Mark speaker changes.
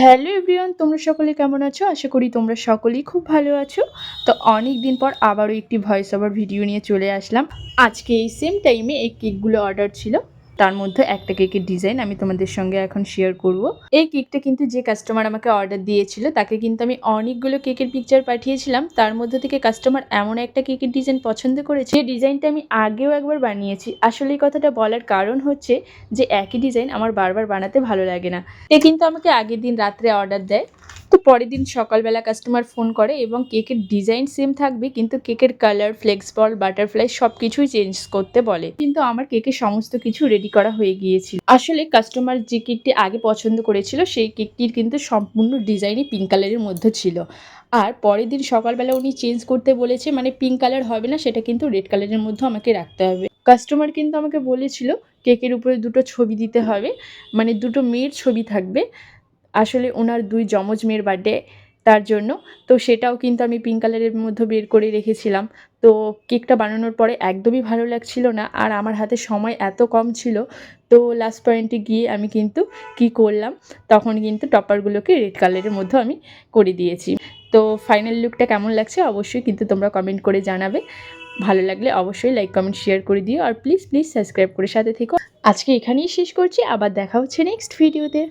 Speaker 1: Hello everyone, তোমরা সকলে কেমন আছো? আশা করি তোমরা সকলেই খুব ভালো আছো। তো অনেক দিন পর আবারও একটি ভয়েস ওভার ভিডিও নিয়ে চলে আসলাম। আজকে এই সেম টাইমে এই কেকগুলো অর্ডার ছিল। তার মধ্যে একটা কেকের ডিজাইন আমি তোমাদের সঙ্গে এখন শেয়ার করব। এই কেকটা কিন্তু যে কাস্টমার আমাকে অর্ডার দিয়েছিল তাকে কিন্তু আমি অনেকগুলো কেকের পিকচার পাঠিয়েছিলাম। তার মধ্যে থেকে কাস্টমার এমন একটা কেকের ডিজাইন পছন্দ করেছে, যে ডিজাইনটা আমি আগেও একবার বানিয়েছি। আসলে এই কথাটা বলার কারণ হচ্ছে যে একই ডিজাইন আমার বারবার বানাতে ভালো লাগে না। এ কিন্তু আমাকে আগের দিন রাত্রে অর্ডার দেয়। তো পরের দিন সকালবেলা কাস্টমার ফোন করে এবং কেকের ডিজাইন সেম থাকবে, কিন্তু কেকের কালার, ফ্লেক্স বল, বাটারফ্লাই সব কিছুই চেঞ্জ করতে বলে। কিন্তু আমার কেকের সমস্ত কিছু রেডি করা হয়ে গিয়েছিল। আসলে কাস্টমার যে কেকটি আগে পছন্দ করেছিল সেই কেকটির কিন্তু সম্পূর্ণ ডিজাইনই পিঙ্ক কালারের মধ্যে ছিল। আর পরের দিন সকালবেলা উনি চেঞ্জ করতে বলেছে, মানে পিঙ্ক কালার হবে না, সেটা কিন্তু রেড কালারের মধ্যে আমাকে রাখতে হবে। কাস্টমার কিন্তু আমাকে বলেছিল কেকের উপরে দুটো ছবি দিতে হবে, মানে দুটো মেয়ের ছবি থাকবে। আসলে ওনার দুই যমজ মেয়ের বার্থডে, তার জন্য। তো সেটাও কিন্তু আমি পিঙ্ক কালারের মধ্যে বের করে রেখেছিলাম। তো কেকটা বানানোর পরে একদমই ভালো লাগছিল না, আর আমার হাতে সময় এত কম ছিল। তো লাস্ট পয়েন্টে গিয়ে আমি কিন্তু কি করলাম, তখন কিন্তু টপারগুলোকে রেড কালারের মধ্যে আমি করে দিয়েছি। তো ফাইনাল লুকটা কেমন লাগছে অবশ্যই কিন্তু তোমরা কমেন্ট করে জানাবে। ভালো লাগলে অবশ্যই লাইক, কমেন্ট, শেয়ার করে দিও। আর প্লিজ প্লিজ সাবস্ক্রাইব করে সাথে থেকো। আজকে এখানেই শেষ করছি, আবার দেখা হচ্ছে নেক্সট ভিডিওতে।